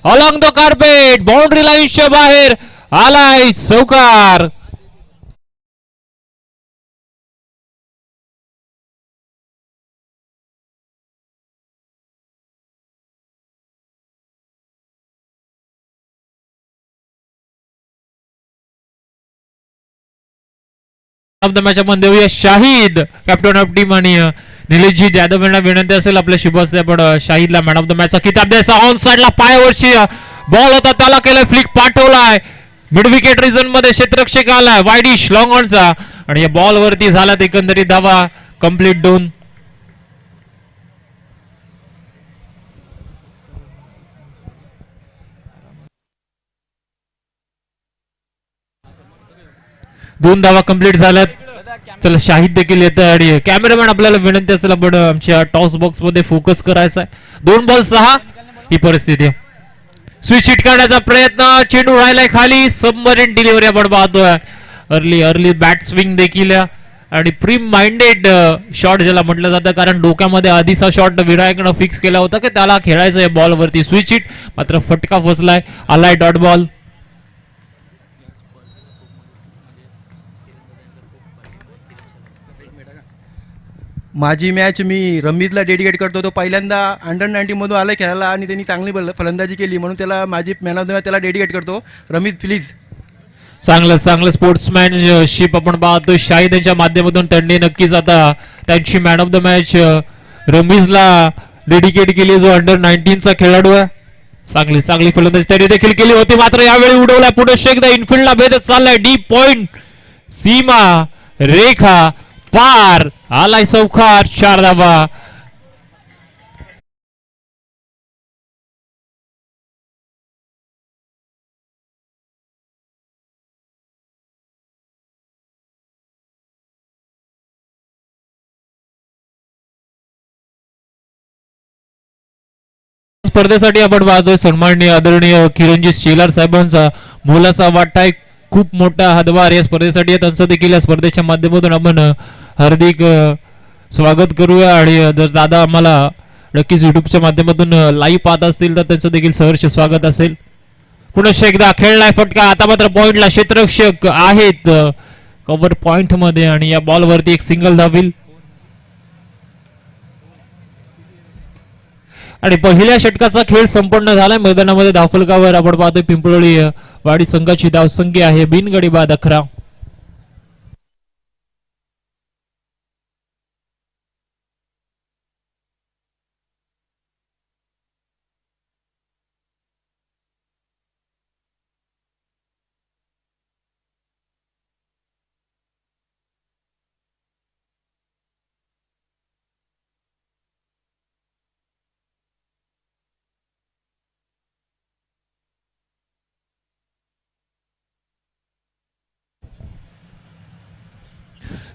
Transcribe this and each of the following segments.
Along the carpet boundary लाईनच्या बाहेर आलाय चौकार. ऑफ द मॅच आपण देऊया शाहिद कॅप्टन ऑफ टीम आणि निलेशजी यादव यांना विनंती असेल आपल्या शुभस्ते आपण शाहिदला मॅन ऑफ द मॅचचा किताब द्यायचा. ऑन साइडला पायावरची बॉल होता त्याला केलाय फ्लिक पाठवलाय मिड विकेट रिझन मध्ये क्षेत्ररक्षक आलाय वाईडिश लॉंग ऑनचा आणि या बॉल वरती झाला एकंदरीत धावा कंप्लीट 2. दोन धावा कंप्लीट झाल्यात. चला शाहिद देखील येत आणि कॅमेरामॅन आपल्याला विनंती असेल आपण आमच्या टॉस बॉक्स मध्ये फोकस करायचा आहे. 2 बॉल 6 ही परिस्थिती. स्विच हिट करण्याचा प्रयत्न चेंडू राहिलाय खाली सबमरीन डिलिव्हरी आपण पाहतोय. अर्ली बॅट स्विंग देखील आणि प्री माइंडेड शॉट ज्याला म्हटलं जातं कारण डोक्यामध्ये आधीचा शॉट विनायकनं फिक्स केला होता की त्याला खेळायचं आहे बॉल वरती. स्विच हिट मात्र फटका फसलाय आलाय डॉट बॉल. माझी मॅच मी रमीजला डेडिकेट करतो. तो पहिल्यांदा अंडर-19 मधून आला खेळायला आणि त्यांनी चांगली फलंदाजी केली म्हणून त्याला माझी मॅन ऑफ द मॅच त्याला डेडिकेट करतो. रमीज प्लीज. चांगलं स्पोर्ट्समॅनशिप आपण पाहतो शाहिद यांच्या माध्यमातून. त्यांनी नक्कीच आता त्यांची मॅन ऑफ द मॅच रमीजला डेडिकेट केली जो अंडर-19चा खेळाडू आहे. चांगली फलंदाजी त्यांनी देखील केली होती मात्र यावेळी उडवलाय पुढे शेकदा इनफिल्डला भेदत चाललाय. डीप पॉइंट सीमा रेखा पार आलाय चौकार 4 धावा. स्पर्धेसाठी आपण पाहतोय सन्माननीय आदरणीय किरणजी शेलार साहेबांचा मोलाचा वाटा आहे. खूप मोठा हातभार या स्पर्धेसाठी त्यांचं देखील या स्पर्धेच्या माध्यमातून आपण हार्दिक स्वागत करूया. आणि जर दादा आम्हाला नक्कीच युट्यूबच्या माध्यमातून लाईव्ह पाहत असतील तर त्यांचं देखील सहर्ष स्वागत असेल. पुन्हा एकदा खेळलाय फटका. आता मात्र पॉइंटला क्षेत्ररक्षक आहेत कव्हर पॉइंट मध्ये आणि या बॉल वरती एक सिंगल धावील. आणि पहिल्या षटकाचा खेळ संपन्न झालाय. मैदानामध्ये धावफलकावर आपण पाहतोय पिंपळी वाडी संघाची धावसंख्या आहे बिनगडी बाद 11.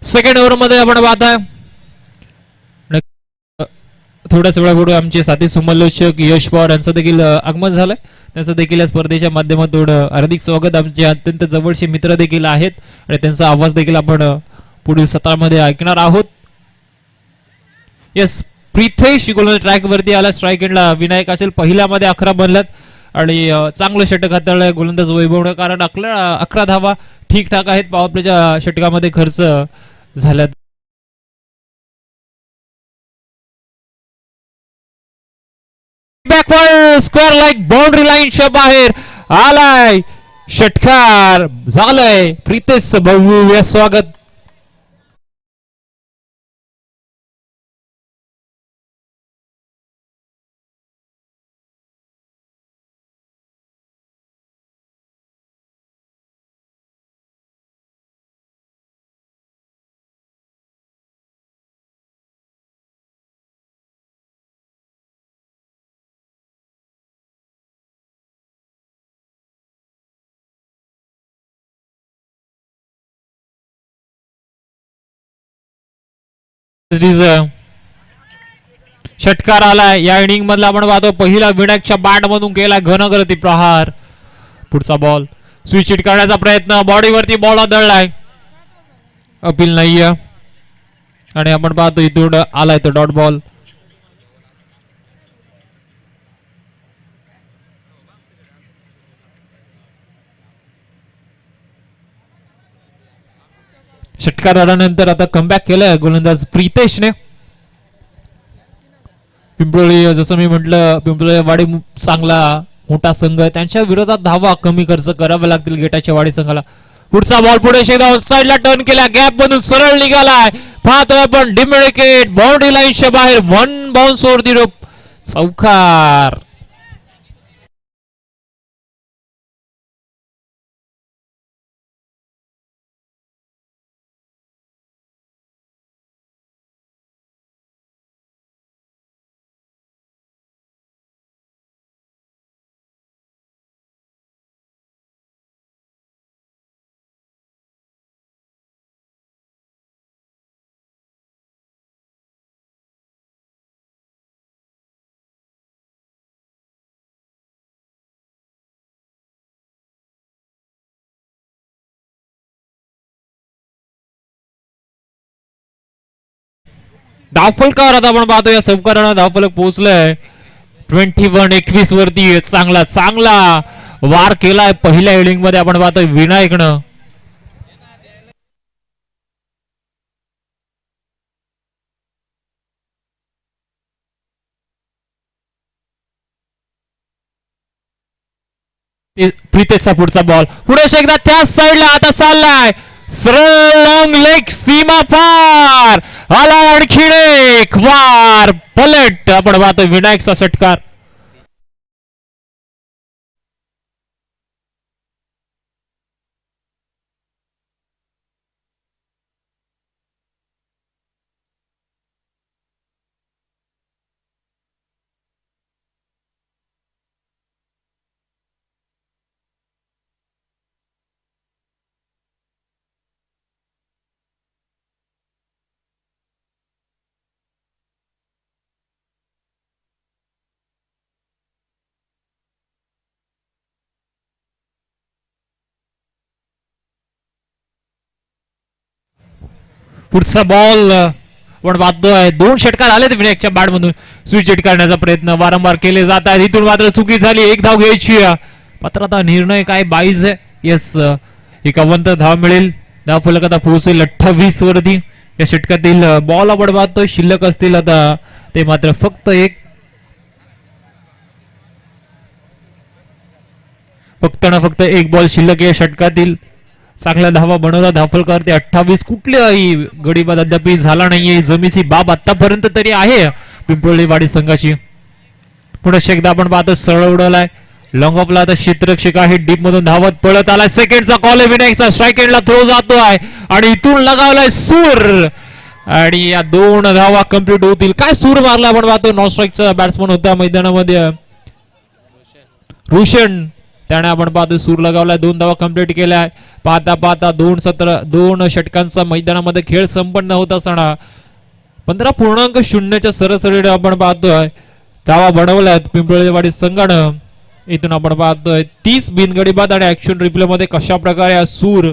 सेकंड ओव्हर मध्ये आपण पाहताय थोड्याच वेळापूर्वी आमचे साथी समलोचक यश पवार यांचं देखील आगमन झालंय. त्यांचं देखील या स्पर्धेच्या माध्यमातून हार्दिक स्वागत. आमचे अत्यंत जवळचे मित्र देखील आहेत आणि त्यांचा आवाज देखील आपण पुढील सत्रामध्ये ऐकणार आहोत. येस प्रिथेश गोलंदाज ट्रॅक वरती आला. स्ट्राईक एंडला विनायक असेल. पहिल्यामध्ये 11 बनल्यात आणि चांगलं षटक हाताळलंय गोलंदाज वैभवनं कारण 11 धावा ठीकठाक आहेत. पॉवर प्लेच्या षटकामध्ये खर्च झाल्यात. बॅकवर्ड स्क्वेअर लाईक बाउंड्री लाईनच्या बाहेर आलाय षटकार झालंय. प्रितेश भव्य स्वागत. षटकार आलाय या इनिंग मधला आपण पाहतो. पहिला विनायकच्या बॅट मधून केला घनगती प्रहार. पुढचा बॉल स्विच हिट करण्याचा प्रयत्न बॉडीवरती बॉल आदळलाय. अपील नाहीये आणि आपण पाहतो इथून आलाय तो डॉट बॉल. षटकार आल्यानंतर आता कमबॅक केलाय गोलंदाज प्रितेशने. पिंपळी जसं मी म्हटलं पिंपळवाडी चांगला मोठा संघ आहे, त्यांच्या विरोधात धावा कमी खर्च करावे लागतील गेटाच्या वाडी संघाला. पुढचा बॉल पुढे शेगाव साईडला टर्न केला, गॅप मधून सरळ निघालाय, पाहतोय आपण डिम विकेट बाउंड्री लाईनच्या बाहेर, वन बाउन्स ओव्हर दी रोप, चौकार. धावफलकावर आता आपण पाहतो या चौकारानं धावफलक पोहोचलाय 21-21 वरती. चांगला चांगला वार केलाय पहिल्या इनिंग मध्ये आपण पाहतोय विनायकनं. प्रितेशचा पुढचा बॉल पुढे एकदा त्याच साईडला आता चाललाय, सरळ लॉंग लेग सीमा पार आला, आणखीन एक वार पलट आपण पाहतोय विनायकचा षटकार. पुढचा बॉल आपण पाहतोय, दोन षटकार आले विनायकच्या बॅट मधून, स्विच हिट करण्याचा प्रयत्न वारंवार केले जात आहेत, इथून मात्र चुकी झाली, एक धाव घ्यायची मात्र आता निर्णय काय 22 आहे. येस, 51 धाव मिळेल, धाव फलक आता पोहोचेल 28 वरती. या षटकातील बॉल आपण पाहतोय शिल्लक असतील आता ते मात्र फक्त फक्त एक बॉल शिल्लक या षटकातील. चांगल्या धावा बनवला धावफलकावर ते 28, कुठल्याही गडीबाद अद्याप झाला नाहीये, जमीची बाब आतापर्यंत तरी आहे पिंपळवाडी संघाची. पुढे एकदा आपण पाहतो सरळ उडवलाय, लॉंग ऑफला आता क्षेत्ररक्षक आहे, डीप मधून धावत पळत आलाय, सेकंडचा कॉल आहे विनायकचा, स्ट्राईक एंडला थ्रो जातोय आणि इथून लगावलाय सूर आणि या 2 धावा कंप्लीट होतील. काय सूर मारला आपण पाहतो, नॉन स्ट्राईकचा बॅट्समन होता मैदानामध्ये रोशन, त्याने आपण पाहतो सूर लगावलाय, 2 धावा कंप्लीट केल्या. पाहता पाहता 2 षटकांचा मैदानामध्ये खेळ संपन्न होत असताना 15.0च्या सरासरीने आपण पाहतोय धावा बनवल्यात पिंपळवाडी संघानं. इथून आपण पाहतोय 30 बिनगडी बाद आणि ऍक्शन रिप्ले मध्ये कशा प्रकारे हा सूर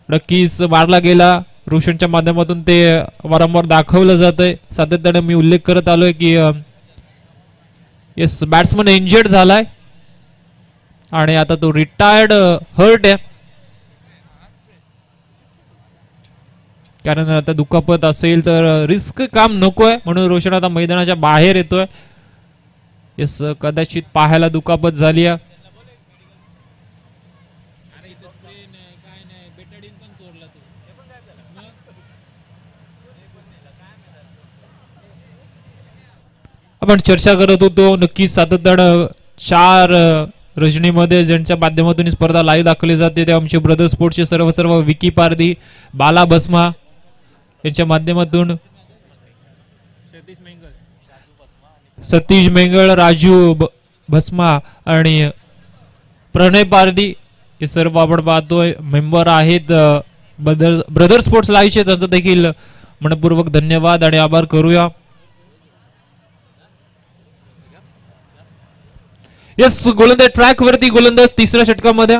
नक्कीच मारला गेला. रोशनच्या माध्यमातून ते वारंवार दाखवलं जातंय. सातत्याने मी उल्लेख करत आलोय की येस, बॅट्समन इंजर्ड झालाय आणि आता तो रिटायर्ड हर्ट आहे, कारण आता दुखापत असेल तर रिस्क काम नकोय म्हणून रोशन आता मैदानाच्या बाहेर येतोय. येस, कदाचित पाहायला दुखापत झाली आहे. आपण चर्चा करत होतो नक्कीच सातत्यानं 4 रजनीमध्ये ज्यांच्या माध्यमातून ही स्पर्धा लाईव्ह दाखवली जाते ते आमचे ब्रदर स्पोर्ट्सचे सर्व विकी पारधी, बाला भस्मा यांच्या माध्यमातून, सतीश मेंगळ, राजू भस्मा आणि प्रणय पारधी हे सर्व आपण पाहतोय मेंबर आहेत ब्रदर स्पोर्ट्स लाईव्हचे. त्यांचं देखील मनपूर्वक धन्यवाद आणि आभार करूया. येस, गोलंदाज ट्रॅक वरती, गोलंदाज तिसऱ्या षटकामध्ये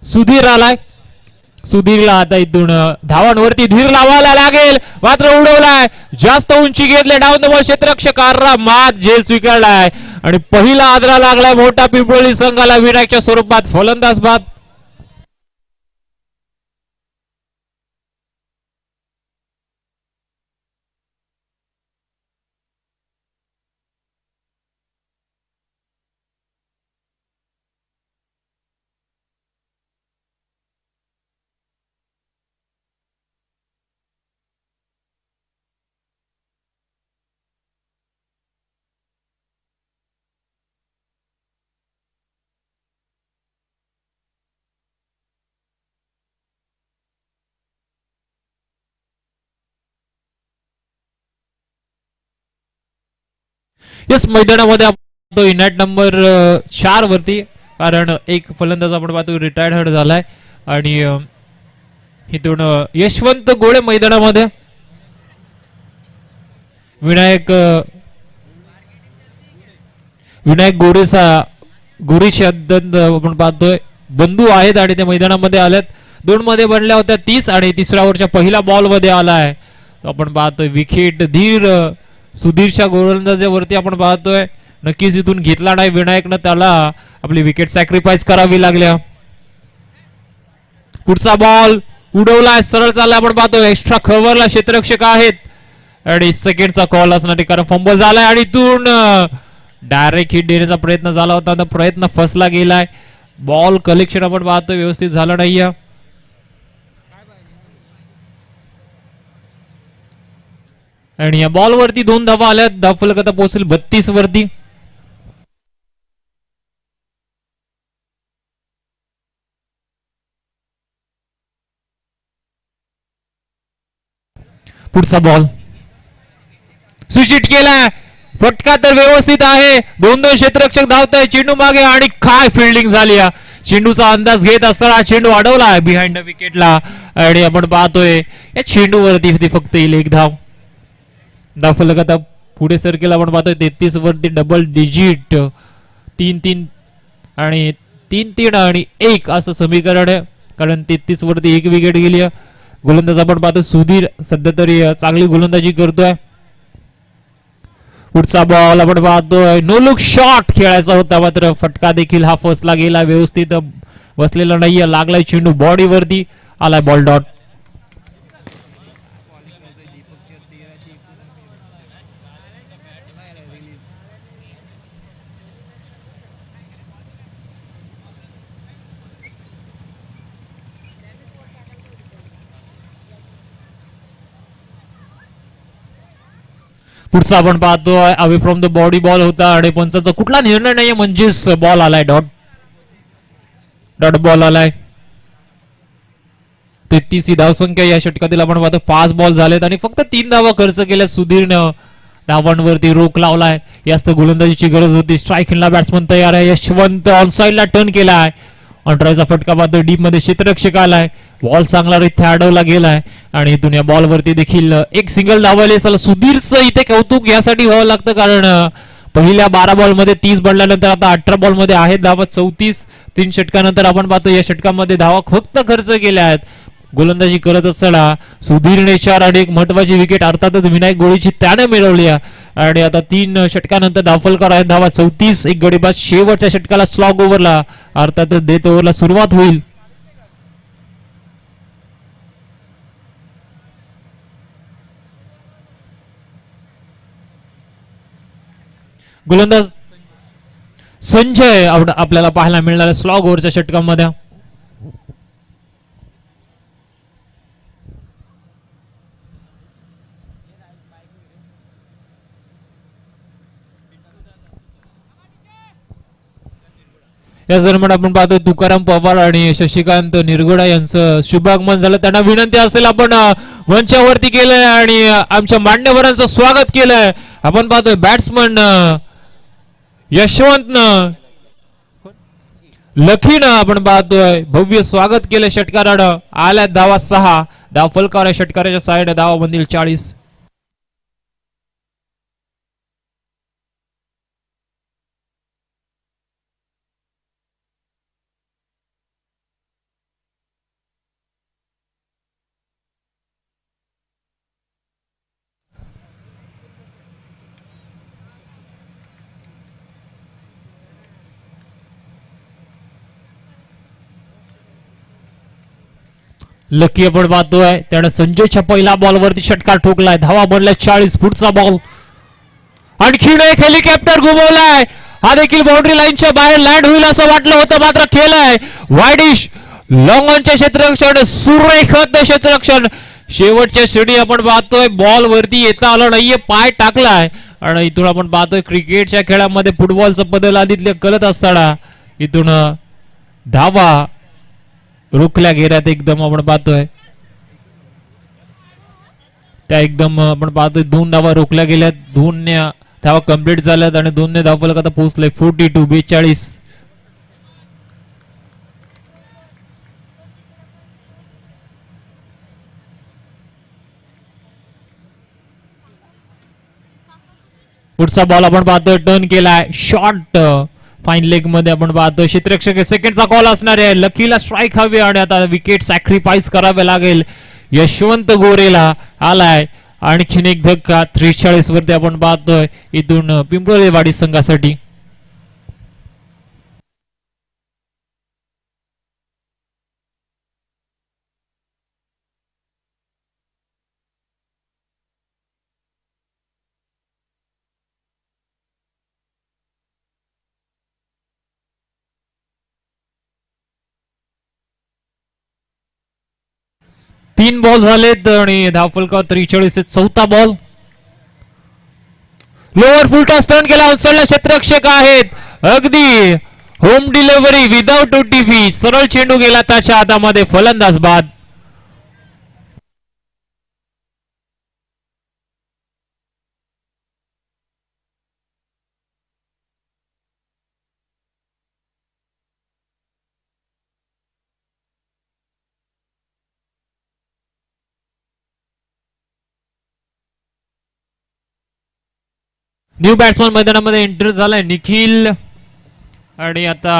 सुधीर आलाय. सुधीरला आता इथून धावांवरती धीर लावायला लागेल, मात्र उडवलाय, जास्त उंची घेतले, डाऊन द बॉल, क्षेत्ररक्षक मात झेल स्वीकारलाय आणि पहिला आदरा लागलाय मोठा पिंपळी संघाला विनायकच्या स्वरूपात फलंदाज बाद. येस मैदानामध्ये आपण पाहतो इनॅट नंबर 4 वरती, कारण एक फलंदाज आपण पाहतो रिटायर्ड झालाय आणि इथून यशवंत गोळे मैदानामध्ये. विनायक गोरेचा आपण पाहतोय बंधू आहेत आणि ते मैदानामध्ये आलेत. 2 मध्ये बनल्या होत्या 30 आणि तिसऱ्या ओव्हरच्या पहिल्या बॉल मध्ये आलाय. आपण पाहतोय विकेट सुधीरच्या गोलंदाजावरती आपण पाहतोय. नक्कीच इथून घेतला नाही विनायकनं, त्याला आपली विकेट सॅक्रिफाईस करावी लागल्या. पुढचा बॉल उडवलाय, सरळ चालला. आपण पाहतोय एक्स्ट्रा कव्हरला क्षेत्ररक्षक आहेत आणि सेकंडचा कॉल असणार आहे कारण फंबल झालाय आणि इथून डायरेक्ट हिट देण्याचा प्रयत्न झाला होता, प्रयत्न फसला गेलाय. बॉल कलेक्शन आपण पाहतोय व्यवस्थित झालं नाहीये. आणि या बॉल वरती 2 धावा आल्या. धावफलक आता पोहोचेल 32 वरती. पुढचा बॉल स्विच केलाय, फटका तर व्यवस्थित आहे. 2 क्षेत्ररक्षक धावताय चेंडू मागे आणि काय फिल्डिंग झाली. चेंडूचा अंदाज घेत असताना चेंडू अडवलाय बिहाइंड द विकेटला आणि आपण पाहतोय या चेंडूवरती फक्त येईल 1 धाव. धावफलक आता पुढे सरकेल. आपण पाहतोय 33 वरती डबल डिजिट 3-3 आणि 3-3 आणि 1 असं समीकरण आहे, कारण 33 वरती 1 विकेट गेली. गोलंदाज आपण पाहतो सुधीर सध्या तरी चांगली गोलंदाजी करतोय. पुढचा बॉल आपण पाहतोय नो लुक शॉट खेळायचा होता, मात्र फटका देखील हा फसला गेला, व्यवस्थित बसलेला नाहीये. लागलाय चेंडू बॉडी वरती, आलाय बॉल डॉट. पुढचा आपण पाहतोय away from the body ball होता आणि पंचाचा कुठला निर्णय नाहीये, म्हणजेच बॉल आलाय डॉट बॉल आलाय. 33 ही धावसंख्या या षटकातील आपण पाहतो. 5 बॉल झालेत आणि फक्त 3 धावा खर्च केल्या. सुधीरनं धावांवरती रोख लावलाय, जास्त गोलंदाजीची गरज होती. स्ट्राईकला बॅट्समन तयार आहे. यशवंत ऑनसाइडला टर्न केलाय, अंतराचा फटका पाहतोय डीप मध्ये क्षेत्ररक्षक आलाय. बॉल चांगला रित्या अडवला गेलाय आणि इथून या बॉल वरती देखील एक सिंगल धावले. चला सुधीरचं इथे कौतुक यासाठी व्हावं लागतं, कारण पहिल्या 12 बॉल मध्ये 30 बनल्यानंतर आता 18 बॉल मध्ये आहेत धावा 34. 3 षटकानंतर आपण पाहतो या षटकामध्ये धावा फक्त खर्च केल्या आहेत. गोलंदाजी करत असताना सुधीरने 4 आणि एक महत्वाची विकेट अर्थातच विनायक गोळीची त्याने मिळवली आणि आता 3 षटकानंतर धावफलकार आहेत धावा 34. एक गडीबाज शेवटच्या षटकाला स्लॉग ओव्हरला अर्थातच डेथ ओव्हरला सुरुवात होईल. गोलंदाज संजय आपल्याला पाहायला मिळणार स्लॉग ओव्हरच्या षटकामध्ये. याच दरम्यान आपण पाहतोय तुकाराम पवार आणि शशिकांत निरगुडा यांचं शुभागमन झालं. त्यांना विनंती असेल आपण मंचावरती केलंय आणि आमच्या मान्यवरांचं स्वागत केलंय. आपण पाहतोय बॅट्समन यशवंत लखीनं आपण पाहतोय भव्य स्वागत केलं षटकारानं. आल्या धावा 6, धाव फलकार षटकाराच्या साईड धावा बंदील 40. लकी आपण पाहतोय त्याने संजयच्या पहिल्या बॉलवरती षटकार ठोकलाय. धावा बनलाय 40. पुढचा बॉल आणखीन एक हेलिकॉप्टर घुमवलाय. हा देखील बाउंड्री लाईनच्या बाहेर लँड होईल असं वाटलं होतं, मात्र केलाय वाईडिश लॉंग ऑनच्या क्षेत्ररक्षण सुरेख क्षेत्ररक्षण. शेवटच्या श्रेणी आपण पाहतोय बॉल वरती येता आलं नाहीये, पाय टाकलाय आणि इथून आपण पाहतोय क्रिकेटच्या खेळामध्ये फुटबॉलचं पदल आधीतले कळत असताना इथून धावा रोखल्या गेल्यात. एकदम आपण पाहतोय त्या एकदम आपण पाहतोय 2 धावा रोखल्या गेल्यात. 2 धावा कंप्लीट झाल्यात आणि 2 धावफलक आता पोहोचले 42-42. पुढचा बॉल आपण पाहतोय टर्न केलाय शॉर्ट फाईन लेग मध्ये आपण पाहतोय क्षेत्ररक्षक सेकंडचा कॉल असणार आहे. लकीला स्ट्राईक हवी आणि आता विकेट सॅक्रिफाईस करावे लागेल. यशवंत गोरेला आलाय आणखीन एक धक्का 43 वरती आपण पाहतोय इथून पिंपळेवाडी संघासाठी. तीन बॉल झालेत आणि धावफलकावर 43. चौथा बॉल लोअर फुल टॉस टर्न केला. उचलला क्षेत्ररक्षक आहेत अगदी होम डिलिव्हरी विदाउट ओटीपी सरळ चेंडू गेला त्याच्या हातामध्ये. फलंदाज बाद. न्यू बॅट्समन मैदानामध्ये एंटर झालाय निखिल आणि आता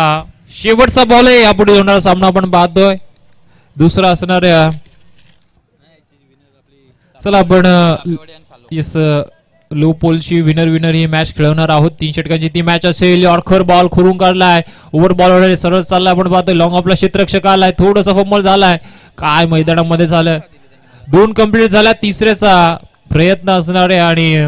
शेवटचा बॉल आहे यापुढे होणारा सामना आपण पाहतोय. दुसरा असणार चला आपण येस लो पोलची विनर ही मॅच खेळवणार आहोत. 3 षटकांची ती मॅच असेल. यॉर्कर बॉल खोरून काढलाय. ओव्हर बॉल वगैरे सरळ चाललाय आपण पाहतोय. लॉंग ऑफला क्षेत्ररक्षक आलाय. थोडंसं फंबल झालाय. काय मैदानामध्ये झालं. 2 कंप्लीट झाल्या. तिसऱ्याचा प्रयत्न असणार आहे आणि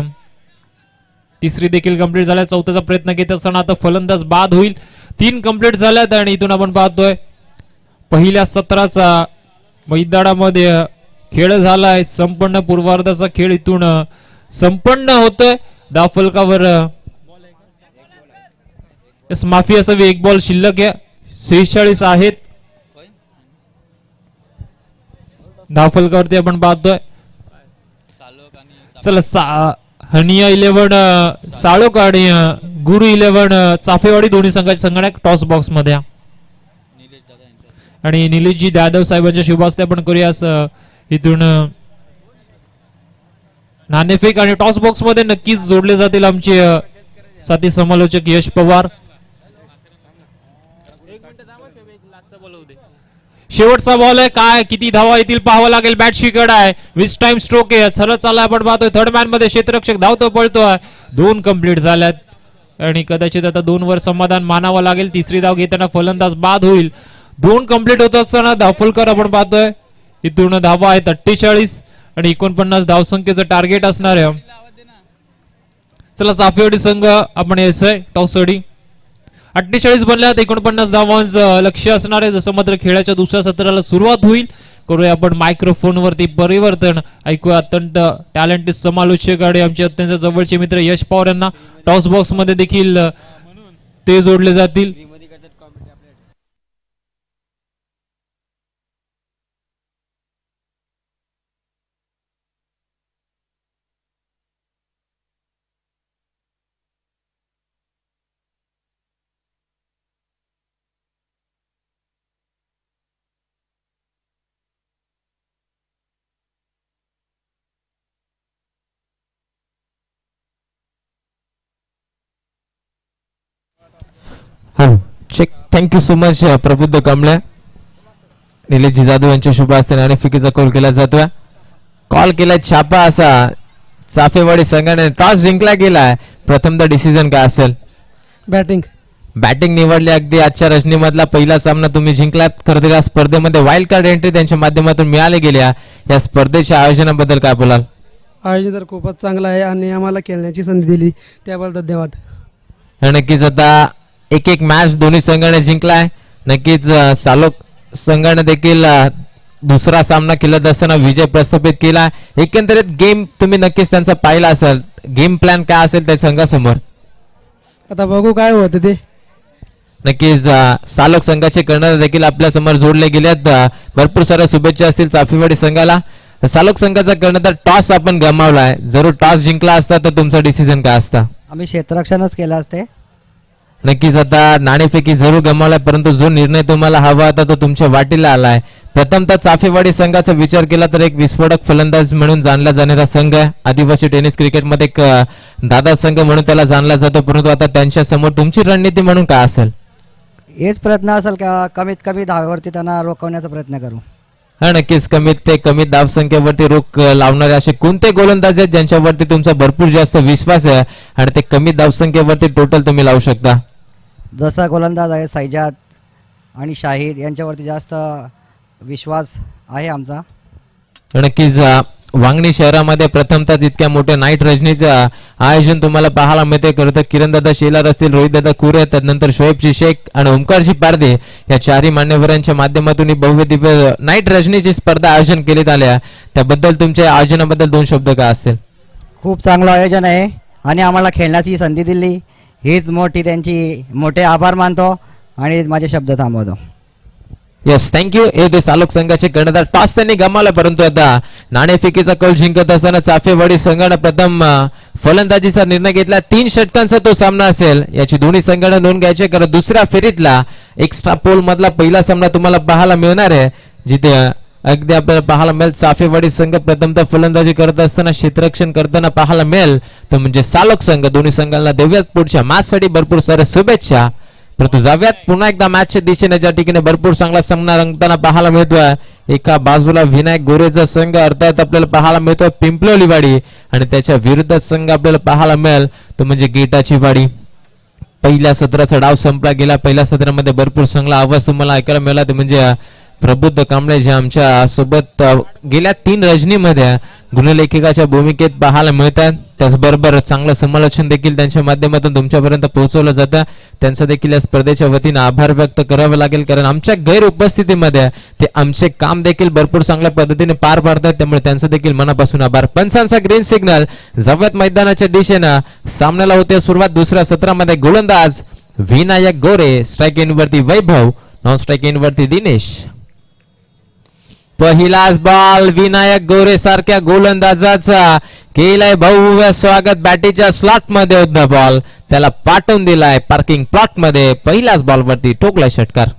तिसरी देखील कंप्लीट झाल्या. चौथ्याचा प्रयत्न घेत असताना आता फलंदाज बाद होईल. 3 कंप्लीट झाल्यात आणि इथून आपण पाहतोय पहिल्या सत्राचा मैदानामध्ये खेळ झालाय. संपन्न पूर्वार्धाचा खेळ इथून संपन्न होतोय. धावफलकावर माफी असावी. 1 बॉल शिल्लक आहे. 46 आहेत धावफलकावरती आपण पाहतोय. चला हनिया 11 साळोक आणि गुरु 11 चाफेवाडी दोन्ही संघाचे संगणक टॉस बॉक्स मध्ये आणि निलेशजी जाधव साहेबांच्या शुभ हस्ते आपण करूया. इथून नाणेफेक आणि टॉस बॉक्स मध्ये नक्कीच जोडले जातील आमचे साथी समालोचक यश पवार. शेवटचा बॉल आहे. काय किती धावा येतील पाहावं लागेल. बॅट शिकड आहे. विस टाइम स्ट्रोक आहे. सरळ चालला आपण पाहतोय. थर्ड मॅन मध्ये क्षेत्ररक्षक धावतो पळतोय. 2 कंप्लीट झाल्यात आणि कदाचित आता 2 वर समाधान मानावं लागेल. तिसरी धाव घेताना फलंदाज बाद होईल. 2 कंप्लीट होत असताना धावफलकर आपण पाहतोय इथून धावा आहेत 48 आणि 49 धावसंख्येचं टार्गेट असणार आहे. चला चाफेवाडी संघ आपण यायचंय टॉससाठी. 48 बनल्यात. 49 धावांचं लक्ष असणार आहे. जसं मात्र खेळाच्या दुसऱ्या सत्राला सुरुवात होईल करूया आपण मायक्रोफोन वरती परिवर्तन. ऐकूया अत्यंत टॅलेंटेड समालोचक आणि आमचे अत्यंत जवळचे मित्र यश पवार यांना. टॉस बॉक्स मध्ये देखील ते जोडले जातील. हो चेक. थँक्यू सो मच प्रबुद्ध कांबळे. निलेशजी जाधव यांच्या शुभ हस्ते नाणेफेकीचा कॉल केला जातोय. कॉल केलाय छापा असा. चाफेवाडी संघाने टॉस जिंकला गेलाय. प्रथमतः डिसिजन काय असेल. बॅटिंग निवडली. अगदी आजच्या रजनीमधला पहिला सामना तुम्ही जिंकलात. खरं तर या स्पर्धेमध्ये वाईल्ड कार्ड एंट्री त्यांच्या माध्यमातून मिळाले गेल्या. या स्पर्धेच्या आयोजनाबद्दल काय बोलाल. आयोजन तर खूपच चांगलं आहे आणि आम्हाला खेळण्याची संधी दिली त्याबद्दल धन्यवाद. नक्कीच आता एक मॅच दोन्ही संघाने जिंकलाय. नक्कीच सालोक संघाने देखील दुसरा सामना खेळत असताना विजय प्रस्थापित केला. एकंदरीत गेम तुम्ही नक्कीच त्यांचा पाहिला असेल. गेम प्लॅन काय असेल त्या संघासमोर. आता बघू काय होतं ते. नक्कीच सालोक संघाचे कर्णधार देखील आपल्या समोर जोडले गेलेत. भरपूर साऱ्या शुभेच्छा असतील चाफेवाडी संघाला. सालोक संघाचा कर्णधार टॉस आपण गमावलाय. जरूर टॉस जिंकला असता तर तुमचा डिसिजन काय असता. आम्ही क्षेत्ररक्षणच केलं असते. नक्कीच आता नाणेफेकी जरूर गमावलाय, परंतु जो निर्णय तुम्हाला हवा होता तो तुमच्या वाटेला आलाय. प्रथमतः चाफेवाडी संघाचा विचार केला तर एक विस्फोटक फलंदाज म्हणून जाणला जाणारा संघ आहे. आदिवासी टेनिस क्रिकेटमध्ये एक दादा संघ म्हणून त्याला जाणला जातो, परंतु आता त्यांच्या समोर तुमची रणनीती म्हणून काय असेल? हेच प्रयत्न असेल का कमीत कमी धावेवरती त्यांना रोखवण्याचा प्रयत्न करू. हा नक्कीच कमी धावसंख्येवरती रोख लावणारे असे कोणते गोलंदाज आहेत ज्यांच्यावरती तुमचा भरपूर जास्त विश्वास आहे आणि ते कमी धावसंख्येवरती टोटल तुम्ही लावू शकता? जसा गोलंदाज आहे सैजाद आणि शाहिद यांच्यावरती जास्त विश्वास आहे आमचा. नक्कीच वांगणी शहरामध्ये प्रथमतःच इतक्या मोठ्या नाईट रजनीचं आयोजन तुम्हाला पाहायला मिळते. खरं तर किरणदादा शेलार असतील, रोहितदादा कुरे, त्यानंतर शोएबजी शेख आणि ओमकारजी पारदे या चारही मान्यवरांच्या माध्यमातून ही भव्य दिव्य नाईट रजनीची स्पर्धा आयोजन केली आल्या. त्याबद्दल तुमच्या आयोजनाबद्दल 2 शब्द काय असतील? खूप चांगलं आयोजन आहे आणि आम्हाला खेळण्याची संधी दिली हीच त्यांची मोठे आभार मानतो आणि माझे शब्द थांबवतो. Yes, thank you. हे ते सालोक संघाचे कर्णधार टॉस त्यांनी गमावला, परंतु आता नाणेफेकीचा कौल जिंकत असताना चाफेवाडी संघानं प्रथम फलंदाजीचा निर्णय घेतला. 3 षटकांचा तो सामना असेल याची दोन्ही संघानं नोंद घ्यायची, कारण दुसऱ्या फेरीतला एक्स्ट्रा पोल मधला पहिला सामना तुम्हाला पाहायला मिळणार आहे, जिथे अगदी आपल्याला पाहायला मिळेल चाफेवाडी संघ प्रथमतः फलंदाजी करत असताना क्षेत्ररक्षण करताना पाहायला मिळेल तो म्हणजे सालोक संघ. दोन्ही संघांना देऊयात पुढच्या मॅचसाठी भरपूर साऱ्या शुभेच्छा. परंतु जाऊयात पुन्हा एकदा मॅचच्या दिशेने, ज्या ठिकाणी भरपूर चांगला सामना रंगताना पाहायला मिळतोय. एका बाजूला विनायक गोरेचा संघ अर्थात आपल्याला पाहायला मिळतोय पिंपलोलीवाडी आणि त्याच्या विरुद्ध संघ आपल्याला पाहायला मिळेल तो म्हणजे गेटाची वाडी. पहिल्या सत्राचा डाव संपला गेला. पहिल्या सत्रामध्ये भरपूर चांगला आवाज तुम्हाला ऐकायला मिळाला, ते म्हणजे प्रबुद्ध कांबळे जे आमच्या सोबत गेल्या 3 रजनीमध्ये गुणलेखिकाच्या भूमिकेत पाहायला मिळतात. त्याचबरोबर चांगलं समालोचन देखील त्यांच्या माध्यमातून तुमच्यापर्यंत पोहोचवलं जातं. त्यांचं देखील या स्पर्धेच्या वतीनं आभार व्यक्त करावं लागेल, कारण आमच्या गैर उपस्थितीमध्ये ते आमचे काम देखील भरपूर चांगल्या पद्धतीने पार पाडतात, त्यामुळे त्यांचं देखील मनापासून आभार. पंचांचा ग्रीन सिग्नल. जाऊयात मैदानाच्या दिशेनं. सामन्याला होते सुरुवात. दुसऱ्या सत्रामध्ये गोलंदाज विनायक गोरे, स्ट्राईक एंड वरती वैभव, नॉन स्ट्राईक एंड वरती दिनेश. पहिलाच बॉल विनायक गोरे सारख्या गोलंदाजाचा केलाय भव्य स्वागत. बॅटीच्या स्लॉट मध्ये होता बॉल, त्याला पाठवून दिलाय पार्किंग प्लॉट मध्ये. पहिल्याच बॉल वरती ठोकलाय षटकार.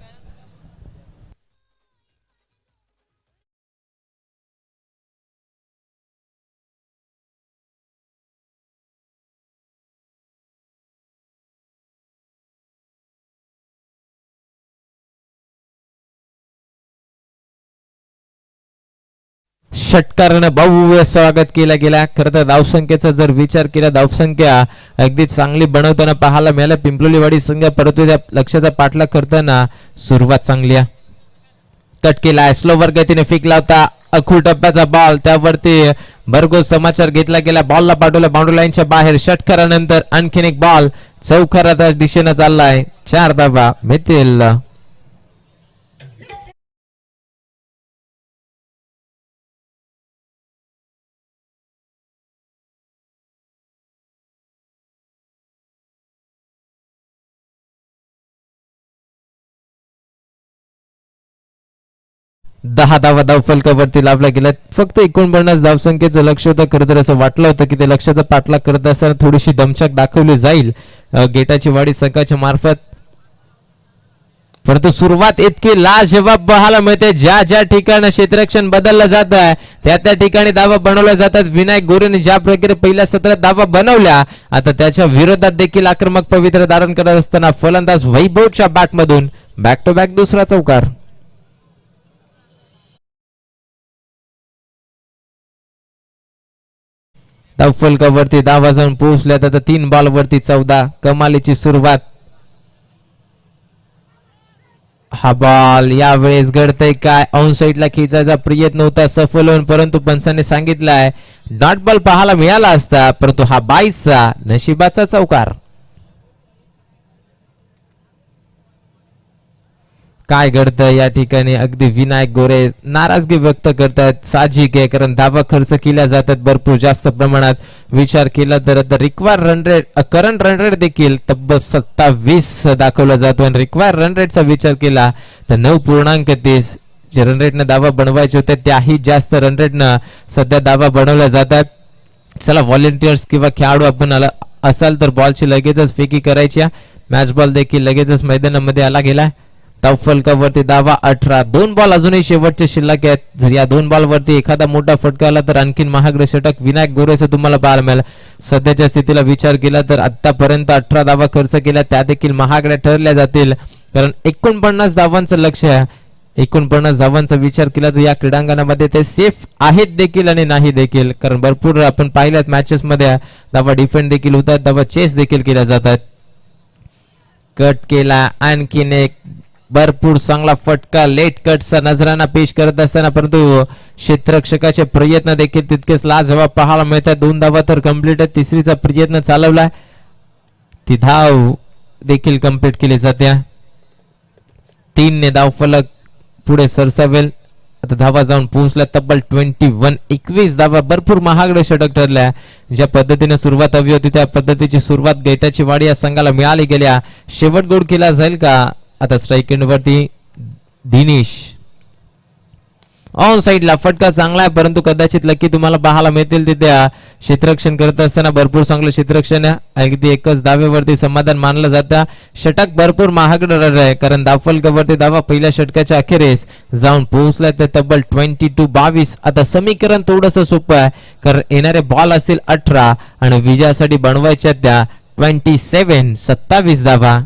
षटकारानं भव्य स्वागत केलं गेला. खरं तर धावसंख्येचा जर विचार केला, धावसंख्या अगदी चांगली बनवताना पाहायला मिळालं पिंपलोलीवाडी संघ, परंतु त्या लक्ष्याचा पाठलाग करताना सुरुवात चांगली आहे. कट केला, स्लोवर गतीने फेकला होता अखूळ टप्प्याचा बॉल, त्यावरती भरघोस समाचार घेतला गेला. बॉलला पाठवलं बाउंड्री लाईनच्या बाहेर. षटकारानंतर आणखीन एक बॉल चौकाराच्या दिशेनं चाललाय. 4 धावा मिळतील. दहा धावा धावफलकावरती लाभला गेला. फक्त 49 धावसंख्येचं लक्ष होतं. खरं तर असं वाटलं होतं की ते लक्ष्याचा पाठलाग करत असताना थोडीशी दमछाक दाखवली जाईल गेटाची वाडी संघाच्या मार्फत, परंतु सुरुवात इतकी लाजवाब पाहायला मिळते. ज्या ज्या ठिकाणी क्षेत्ररक्षण बदललं जात आहे त्या त्या ठिकाणी धावा बनवल्या जातात. विनायक गोरेने ज्या प्रकारे पहिल्या सत्रात धावा बनवल्या, आता त्याच्या विरोधात देखील आक्रमक पवित्र धारण करत असताना फलंदाज वैभवच्या बॅटमधून बॅक टू बॅक दुसरा चौकार. धावफलकावरती धावा जाऊन पोहोचल्यात. आता 3 बॉल वरती 14. कमालीची सुरुवात. हा बॉल यावेळेस घडतंय काय? ऑन साईडला खेचायचा प्रयत्न होता, सफल होऊन, परंतु पंचाने सांगितलंय डॉट बॉल पाहायला मिळाला असता, परंतु हा 22चा नशिबाचा चौकार. काय घडतं या ठिकाणी? अगदी विनायक गोरे नाराजगी व्यक्त करतात. साहजिक आहे, कारण धावा खर्च केल्या जातात भरपूर जास्त प्रमाणात. विचार केला तर आता require run rate, current run rate देखील तब्बल 27 दाखवला जातो आणि रिक्वायर रन रेटचा विचार केला तर 9.30 जे रन रेटनं धावा बनवायचे होते त्याही जास्त रन रेटनं सध्या धावा बनवल्या जातात. चला व्हॉलेंटियर्स किंवा खेळाडू आपण असाल तर बॉलची लगेचच फेकी करायची. मॅच बॉल देखील लगेचच मैदानामध्ये आला गेला. धाव फलकावरती धावा 18. 2 बॉल अजूनही शेवटचे शिल्लक आहेत. जर या 2 बॉल वरती एखादा मोठा फटका आला तर आणखीन महागडे षटक विनायक गोरेचं तुम्हाला पाहायला मिळेल. सध्याच्या स्थितीला विचार केला तर आतापर्यंत 18 धावा खर्च केल्या त्या देखील महागड्या ठरल्या जातील, कारण 49 धावांचं लक्ष आहे. 49 धावांचा विचार केला तर या क्रीडांगणामध्ये ते सेफ आहेत देखील आणि नाही देखील, कारण भरपूर आपण पाहिल्यात मॅचेस मध्ये धावा डिफेंड देखील होतात, धावा चेस देखील केल्या जातात. कट केला आणखीन एक भरपूर चांगला फटका लेट कटचा नजराना पेश करत असताना, परंतु क्षेत्ररक्षकाचे प्रयत्न देखील तितकेच लाजवाब पाहायला मिळतात. 2 धावा तर कंप्लीट आहेत. तिसरीचा प्रयत्न चालवलाय, ती धाव देखील कंप्लीट केली जाते. 3 ने धाव फलक पुढे सरसावेल. आता धावा जाऊन पोहोचल्या तब्बल 21. 21 धावा भरपूर महागडे षटक ठरल्या. ज्या पद्धतीने सुरुवात हवी होती त्या पद्धतीची सुरुवात गेटाची वाडी या संघाला मिळाली गेल्या. शेवट गोड केला जाईल का? आता स्ट्राईक एंडवरती दिनेश ऑन साइडला फटका चांगला आहे, परंतु कदाचित लकी तुम्हाला पाहायला मिळतील तिथे क्षेत्ररक्षण करत असताना भरपूर चांगलं क्षेत्ररक्षण आहे. अगदी एकच धावेवरती समाधान मानलं जातं. षटक भरपूर महागडं आहे, कारण धावफलकावरती धावा पहिल्या षटकाच्या अखेरीस जाऊन पोहोचलाय ते तब्बल 22. आता समीकरण थोडंसं सोपं आहे, कारण येणारे बॉल असतील 18 आणि विजयासाठी बनवायच्या त्या 27 धावा.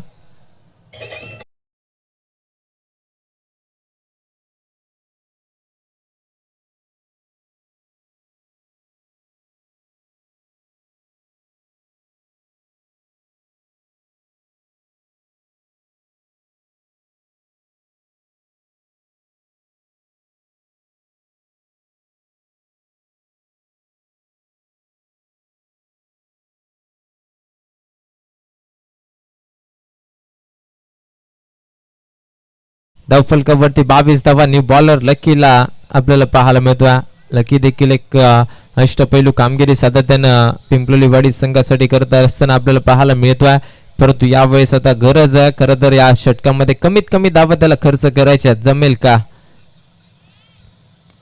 धावफलकावरती 22 धावा. न्यू बॉलर लकीला आपल्याला पाहायला मिळतोय. लकी देखील एक अष्टपैलू कामगिरी सातत्यानं पिंपलोलीवाडी संघासाठी करत असताना आपल्याला पाहायला मिळतोय, परंतु यावेळेस आता गरज आहे खरं तर या षटकामध्ये कमीत कमी धावा त्याला खर्च करायच्या. जमेल का?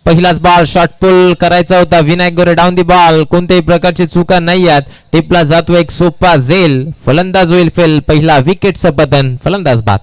पहिलाच बॉल शॉर्ट पुल करायचा होता. विनायक गोरे डाऊन दी बॉल. कोणत्याही प्रकारची चुका नाही आहेत. टिपला जातो एक सोपा झेल. फलंदाज होईल फेल. पहिला विकेटचं पतन. फलंदाज बाद.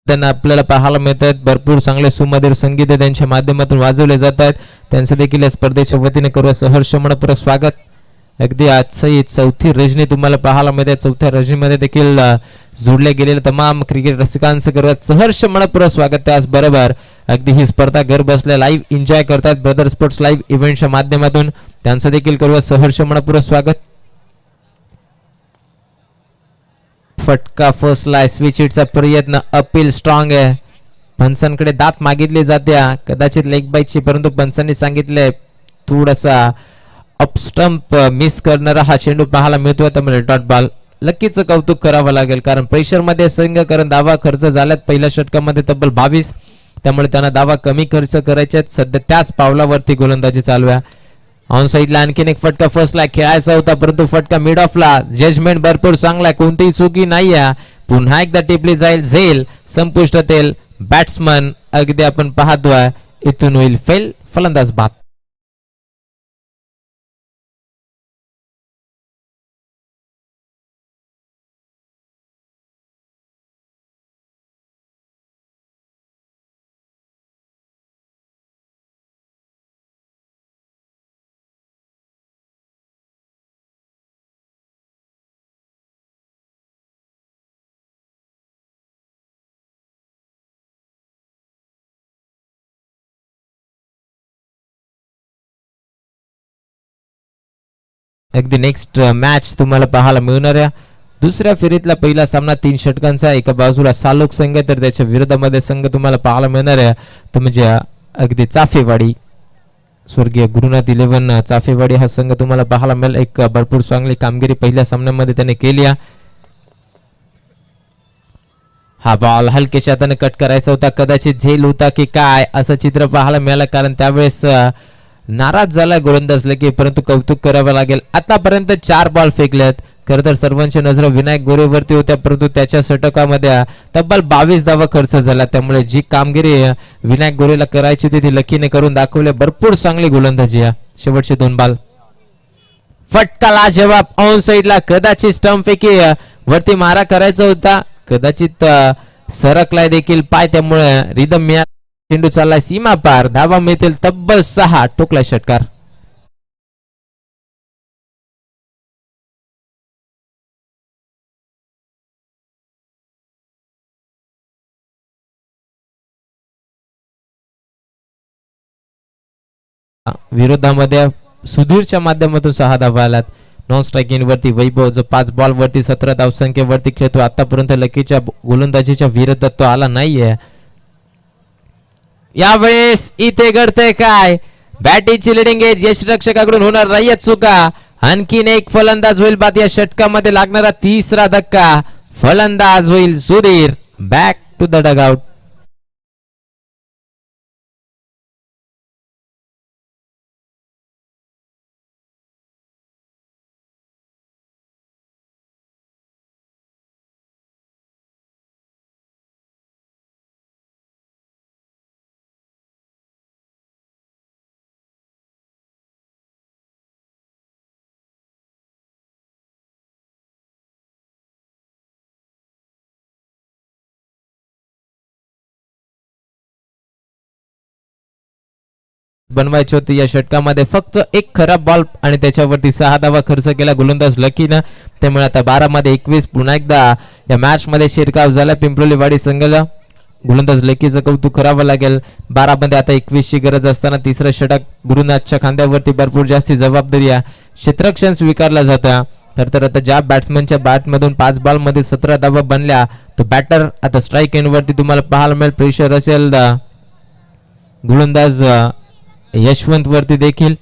त्यांना आपल्याला पाहायला मिळतात. भरपूर चांगले सुमधुर संगीत त्यांच्या माध्यमातून वाजवले जातात. त्यांचं देखील या स्पर्धेच्या वतीने करूया सहर्ष मनपूर्वक स्वागत. अगदी आजची 4थी रजनी तुम्हाला पाहायला मिळते. 4थ्या रजनीमध्ये देखील जोडले गेलेले तमाम क्रिकेट रसिकांचं करूयात सहर्ष मनपूर्वक स्वागत. त्याचबरोबर अगदी ही स्पर्धा घर बसल्या लाईव्ह एन्जॉय करतात ब्रदर स्पोर्ट्स लाईव्ह इव्हेंटच्या माध्यमातून. त्यांचं देखील करूया सहर्ष मनपूर्वक स्वागत. फटका फसलाय. स्विच हिटचा प्रयत्न. अपील स्ट्रॉंग आहे. पंचांकडे दात मागितले जाते कदाचित लेग बाईटची, परंतु पंचांनी सांगितले थोडासा अप स्टंप मिस करणारा हा चेंडू पाहायला मिळतोय. त्यामुळे डॉट बॉल. लकीचं कौतुक करावं लागेल, कारण प्रेशर मध्ये संघ कारण धावा खर्च झाल्यात पहिल्या षटकामध्ये तब्बल 22. त्यामुळे त्यांना धावा कमी खर्च करायचे. सध्या त्याच पावलावरती गोलंदाजी चालू आहे. ऑन साइडला आणखीन एक फटका फसला. खेळायचा होता परंतु फटका मिड ऑफला. जजमेंट भरपूर चांगला आहे. कोणतीही चुकी नाही आहे. पुन्हा एकदा टिपली जाईल झेल. संपुष्टातील बॅट्समन अगदी आपण पाहतोय इथून होईल फेल. फलंदाज बाद. अगदी नेक्स्ट मॅच तुम्हाला पाहायला मिळणार आहे. दुसऱ्या फेरीतला पहिला सामना 3 षटकांचा. एका बाजूला सालोक संघ तर त्याच्या विरोधामध्ये संघ तुम्हाला पाहायला मिळणार आहे तो म्हणजे अगदी चाफेवाडी. स्वर्गीय गुरुनाथ 11 चाफेवाडी हा संघ तुम्हाला पाहायला मिळेल. एक भरपूर चांगली कामगिरी पहिल्या सामन्यामध्ये त्याने केली आहे. हा बॉल हलकेशा हाताने कट करायचा होता, कदाचित झेल होता की काय असं चित्र पाहायला मिळालं, कारण त्यावेळेस नाराज झाला गोलंदाज लकी. परंतु कौतुक करावं लागेल, आतापर्यंत 4 बॉल फेकलेत. खरं तर सर्वांची नजर विनायक गोरेवरती होत्या, परंतु त्याच्या षटकामध्ये तब्बल 22 धावा खर्च झाला. त्यामुळे जी कामगिरी विनायक गोरेला करायची होती ती लकीने करून दाखवली. भरपूर चांगली गोलंदाजी आहे. शेवटचे 2 बॉल फटका लाजवाब ऑन साइडला, कदाचित स्टंप पैकी वरती मारा करायचा होता, कदाचित सरकलाय देखील पाय, त्यामुळे रिदम मिळाला. चेंडू चाललाय सीमा पार, धावा मिळतील तब्बल 6. टोकलाय षटकार. विरोधामध्ये सुधीरच्या माध्यमातून 6 धावा आल्यात. नॉन स्ट्रायकिंग वरती वैभव जो 5 बॉल वरती 17 धावसंख्येवरती खेळतो. आतापर्यंत लकीच्या गोलंदाजीच्या विरोधात तो आला नाहीये. यावेळेस इथे घडतंय काय, बॅटिंगची लिडिंग एज यष्टिरक्षकाकडून होणार नाहीये चुका. आणखीन एक फलंदाज होईल बाद. या षटकामध्ये लागणारा 3रा धक्का. फलंदाज होईल Sudhir. Back to the dugout. बनवायचे होते या षटकामध्ये. फक्त एक खराब बॉल आणि त्याच्यावरती 6 धावा खर्च केला गोलंदाज लकीनं. त्यामुळे आता 12 मध्ये 21 पुन्हा एकदा या मॅच मध्ये शिरकाव झाला पिंपलोलीवाडी संघाला. गोलंदाज लकीचं कौतुक करावं लागेल. 12 मध्ये आता 21 ची गरज असताना 3रं षटक गुरुनाथच्या खांद्यावरती भरपूर जास्ती जबाबदारी आहे. क्षेत्ररक्षण स्वीकारला जातं. तर आता ज्या बॅट्समनच्या बॅटमधून 5 बॉल मध्ये 17 धावा बनल्या, तो बॅटर आता स्ट्राईक एंड वरती तुम्हाला पाहायला मिळेल. प्रेशर असेल गोलंदाज यशवंत वरती देखील.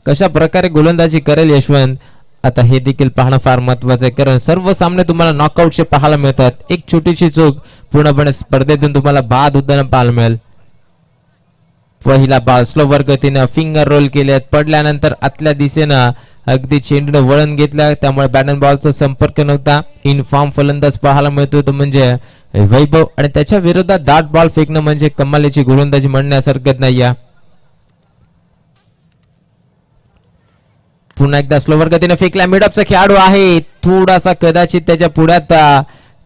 कशा प्रकारे गोलंदाजी करेल यशवंत आता हे देखील पाहणं फार महत्वाचं आहे, कारण सर्व सामने तुम्हाला नॉकआउटचे पाहायला मिळतात. एक छोटीशी चूक पूर्णपणे स्पर्धेतून तुम्हाला बाद होताना पाहायला मिळेल. पहिला बॉल स्लोवर गतीनं फिंगर रोल केले, पडल्यानंतर आतल्या दिशेनं अगदी चेंडूने वळण घेतलं, त्यामुळे बॅट अँड बॉलचा संपर्क नव्हता. इन फॉर्म फलंदाज पाहायला मिळतो तो म्हणजे वैभव, आणि त्याच्या विरोधात दाट बॉल फेकणं म्हणजे कमालीची गोलंदाजी म्हणण्यास हरकत नाही. पुन्हा एकदा स्लोवर गतीने फेकला. मिडअपचा खेळाडू आहे, थोडासा कदाचित त्याच्या पुढ्यात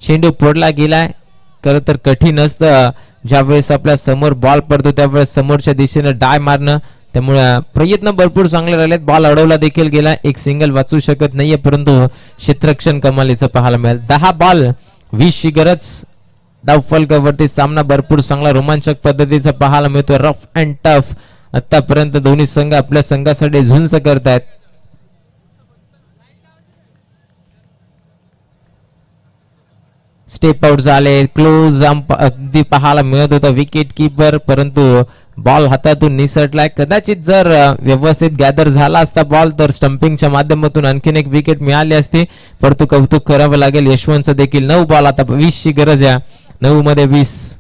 चेंडू पडला गेलाय. खरं तर कठीण असतं ज्यावेळेस आपल्या समोर बॉल पडतो त्यावेळेस समोरच्या दिशेने डाय मारणं, त्यामुळे प्रयत्न भरपूर चांगले राहिलेत. बॉल अडवला देखील गेला, एक सिंगल वाचू शकत नाहीये, परंतु क्षेत्ररक्षण कमालीचं पाहायला मिळेल. 10 बॉल 20 ची गरज. धावफलकावरती सामना भरपूर चांगला रोमांचक पद्धतीचा पाहायला मिळतो. रफ अँड टफ आतापर्यंत दोन्ही संघ आपल्या संघासाठी झुंज करतायत. स्टेप आउट झाले, क्लोज अगदी पाहायला मिळत होता विकेट कीपर, परंतु बॉल हातातून निसटलाय. कदाचित जर व्यवस्थित गॅदर झाला असता बॉल तर स्टंपिंगच्या माध्यमातून आणखीन एक विकेट मिळाली असती, परंतु कौतुक करावं लागेल यशवंतचं देखील. 9 बॉल आता 20 ची गरज आहे. 9 मध्ये 20.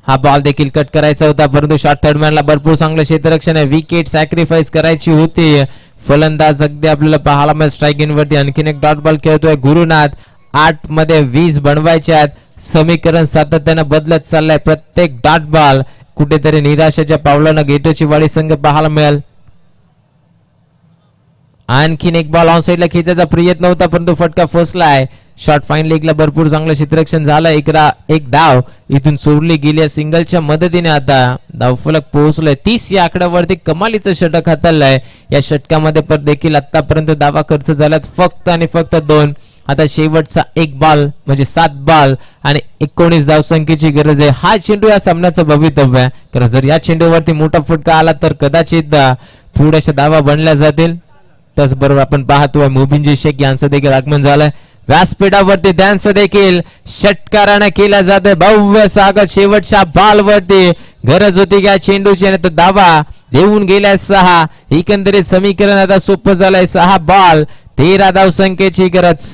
हा बॉल देखील कट करायचा होता, परंतु शॉर्ट थर्ड मॅनला भरपूर चांगलं क्षेत्ररक्षण आहे. विकेट सॅक्रिफाईस करायची होती. फलंदाज अगदी आपल्याला पाहायला मिळेल स्ट्राईक इन वरती. आणखीन एक डॉट बॉल खेळतोय गुरुनाथ. 8 मध्ये 20 बनवायचे आहेत. समीकरण सातत्यानं बदलत चाललंय. प्रत्येक डॉट बॉल कुठेतरी निराशेच्या पावलानं गेटोची वाडी संघ पाहायला मिळेल. आणखीन एक बॉल ऑन साइडला खेचायचा प्रयत्न होता, परंतु फटका फसलाय. शॉर्ट फाईन लेगला भरपूर चांगलं क्षेत्ररक्षण झालं. एक धाव इथून सोडली गेली सिंगलच्या मदतीने. आता धावफलक पोहोचलंय 30 या आकड्यावरती. कमालीचं षटक हाताळलंय. या षटकामध्ये पण देखील आतापर्यंत धावा खर्च झाल्यात फक्त आणि फक्त 2. आता शेवटचा एक बॉल म्हणजे 7 बॉल आणि 19 धावसंख्येची गरज आहे. हा चेंडू या सामन्याचं भवितव्य आहे, कारण जर या चेंडूवरती मोठा फटका आला तर कदाचित थोड्याशा धावा बनल्या जातील. त्याचबरोबर आपण पाहतोय मुबिनजी शेख यांचं देखील आगमन झालंय. व्यासपीठावरती त्यांचं देखील षटकाराने केला जाते. भव्य स्वागत. शेवटच्या बॉल वरती गरज होती का चेंडूची आणि तो धावा देऊन गेलाय 6. एकंदरीत समीकरण आता सोपं झालंय. 6 बॉल 13 धावसंख्येची गरज.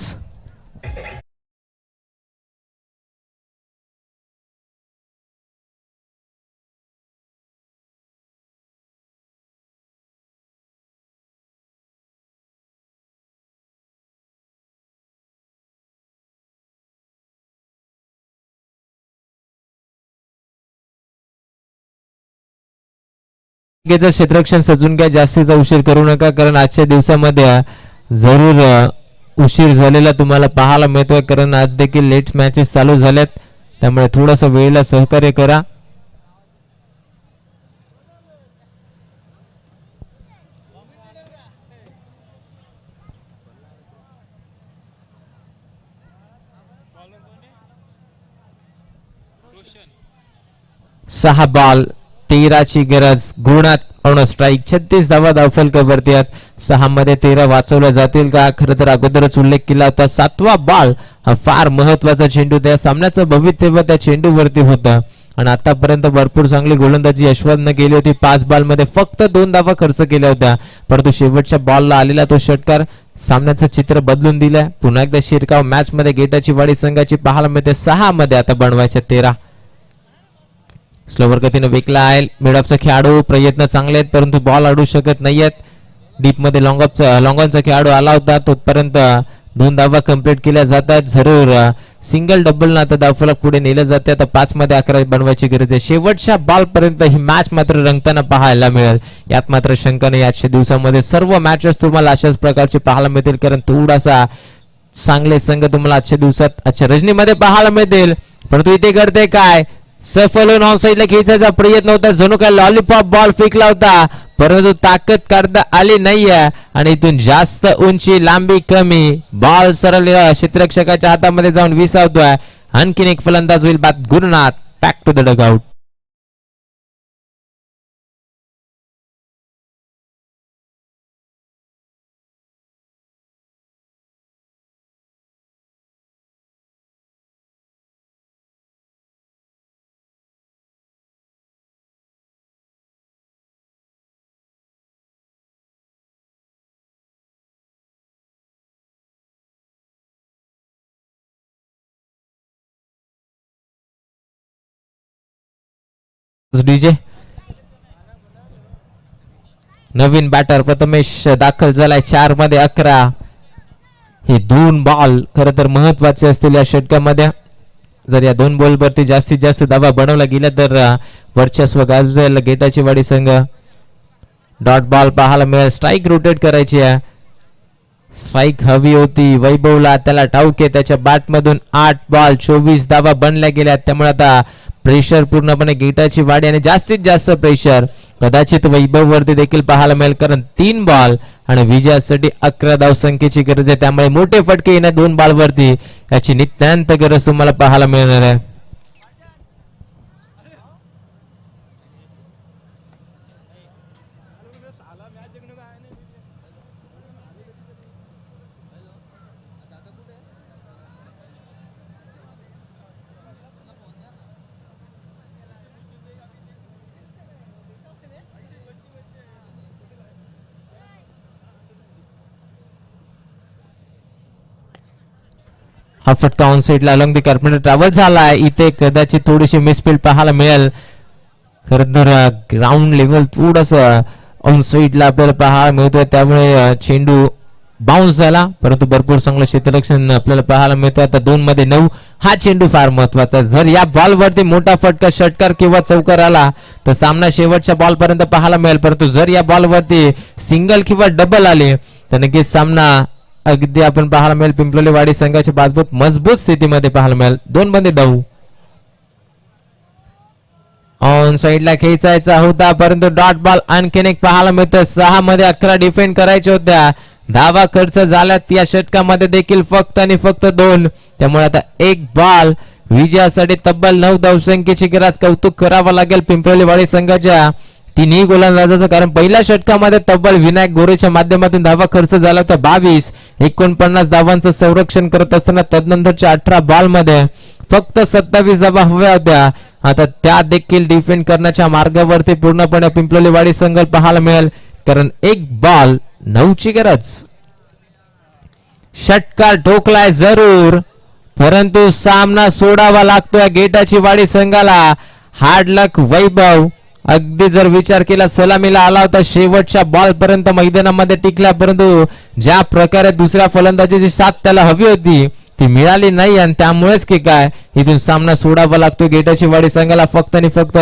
क्षेत्ररक्षण सजून घ्या, जास्तीचा उशीर करू नका, कारण आजच्या दिवसामध्ये जरूर उशीर झालेला तुम्हाला पाहायला मिळतोय, कारण आज देखील लेट मॅचेस चालू झाल्यात, त्यामुळे थोडस वेळेला सहकार्य करा. सहा बॉल 13 ची गरज. गुणात ऑन स्ट्राईक 36 धावा धावफलकावरती आहेत. 6 मध्ये 13 वाचवल्या जातील का? खरं तर अगोदरच उल्लेख केला होता, 7वा बॉल हा फार महत्वाचा चेंडू, त्या सामन्याचं भवितव्य त्या चेंडूवरती होतं आणि आतापर्यंत भरपूर चांगली गोलंदाजी यशवंतनं केली होती. 5 बॉल मध्ये फक्त 2 धावा खर्च केल्या होत्या, परंतु शेवटच्या बॉलला आलेला तो षटकार सामन्याचं चित्र बदलून दिलंय. पुन्हा एकदा शिरकाव मॅच मध्ये गेटाची वाडी संघाची पाहायला मिळते. 6 मध्ये आता बनवायच्या 13. स्लोवर गतीने वेकला आहे मिडअपचा खेळाडू, प्रयत्न चांगले आहेत परंतु बॉल अडू शकत नाहीयेत. डीप मध्ये लॉंगॉनचा खेळाडू आला होता, तोपर्यंत 2 धावा कंप्लीट केल्या जातात. जरूर सिंगल डबल ना आता धावफलक पुढे नेलं जाते. आता 5 मध्ये 11 बनवायची गरज आहे. शेवटच्या बॉल पर्यंत ही मॅच मात्र रंगताना पाहायला मिळेल, यात मात्र शंका नाही. आजच्या दिवसामध्ये सर्व मॅचेस तुम्हाला अशाच प्रकारचे पाहायला मिळतील, कारण थोडासा चांगले संघ तुम्हाला आजच्या दिवसात आजच्या रजनीमध्ये पाहायला मिळतील. परंतु इथे घडते काय, सफल होऊन ऑन साईडला खेचायचा प्रयत्न होता, जणू काय लॉलीपॉप बॉल फेकला होता, परंतु ताकद करता आली नाहीये आणि इथून जास्त उंची लांबी कमी, बॉल सरळ क्षेत्ररक्षकाच्या हातामध्ये जाऊन विसावतोय. आणखीन एक फलंदाज होईल बाद. Gurunath back to the dugout. DJ नवीन बॅटर प्रथमेश दाखल झालाय. 4 मध्ये 11. हे 2 बॉल खरं तर महत्वाचे असतील या षटकामध्ये. जर या 2 बॉल वरती जास्तीत जास्त धावा बनवला गेला तर वर्चस्व गाजवेल गेटाची वाडी संघ. डॉट बॉल पाहायला मिळेल. स्ट्राईक रोटेट करायची आहे. स्ट्राईक हवी होती वैभवला, त्याला ठाऊक आहे त्याच्या बॅट मधून 8 बॉल 24 धावा बनल्या गेल्या, त्यामुळे आता प्रेशर पूर्णपणे गेटाची वाडी आणि जास्तीत जास्त प्रेशर कदाचित वैभव वरती देखील पाहायला मिळेल, कारण 3 बॉल आणि विजयासाठी 11 धावसंख्येची गरज आहे. त्यामुळे मोठे फटके येण्या 2 बॉल वरती याची नितांत गरज तुम्हाला पाहायला मिळणार आहे. हा फटका ऑन साइडला अलॉंग दी कार्पेंटर ट्रॅव्हल झालाय. इथे कदाचित थोडीशी मिसफील्ड पाहायला मिळेल. खरं तर ग्राउंड लेवल थोडस ऑन साइडला आपल्याला पाहायला मिळतोय, त्यामुळे चेंडू बाउन्स झाला, परंतु भरपूर चांगलं क्षेत्ररक्षण आपल्याला पाहायला मिळतोय. आता 2 मध्ये 9 हा चेंडू फार महत्वाचा. जर या बॉल वरती मोठा फटका षटकार किंवा चौकार आला तर सामना शेवटच्या बॉल पर्यंत पाहायला मिळेल, परंतु जर या बॉल वरती सिंगल किंवा डबल आले तर नक्कीच सामना अगदी आपण पाहायला मिळेल पिंपलोली वाडी संघाची बाजूत मजबूत स्थितीमध्ये पाहायला मिळेल. 2 मध्ये 9 ऑन साइडला खेचायचा होता, परंतु डॉट बॉल आणखीन एक पाहायला मिळतं. 6 मध्ये 11 डिफेंड करायच्या होत्या. धावा खर्च झाल्यात या षटकामध्ये देखील फक्त आणि फक्त 2, त्यामुळे आता 1 बॉल विजयासाठी तब्बल 9 धावसंख्येची गरज. कौतुक करावं लागेल पिंपलोली वाडी संघाच्या तिन्ही गोलंदाजाचं, कारण पहिल्या षटकामध्ये तब्बल विनायक गोरेच्या माध्यमातून धावा खर्च झाला होता 22. 49 धावांचं संरक्षण करत असताना तदनंतरच्या 18 बॉल मध्ये फक्त 27 धावा हव्या होत्या. आता त्या देखील डिफेंड करण्याच्या मार्गावरती पूर्णपणे पिंपलोली वाडी संघ पाहायला मिळेल, कारण 1 बॉल 9 ची गरज. षटकार ठोकलाय जरूर, परंतु सामना सोडावा लागतोय गेटाची वाडी संघाला. हार्ड लक वैभव अगदी जर विचार केला सलामीला आला होता शेवटच्या बॉल पर्यंत मैदानामध्ये टिकला, परंतु ज्या प्रकारे दुसऱ्या फलंदाजीची साथ त्याला हवी होती ती मिळाली नाही आणि त्यामुळेच की काय इथून सामना सोडावा लागतो गेटाची वाडी संघाला. फक्त आणि फक्त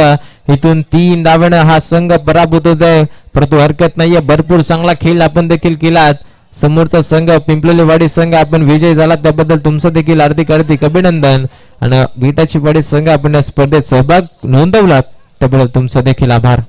इथून 3 धावेनं हा संघ पराभूत होत आहे, परंतु हरकत नाहीये. भरपूर चांगला खेळ आपण देखील केलात. समोरचा संघ पिंपलोलीवाडी संघ आपण विजय झाला, त्याबद्दल तुमचं देखील हार्दिक हार्दिक अभिनंदन. आणि गेटाची वाडी संघ आपण या स्पर्धेत सहभाग नोंदवला त्याबद्दल तुमचा देखील आभार.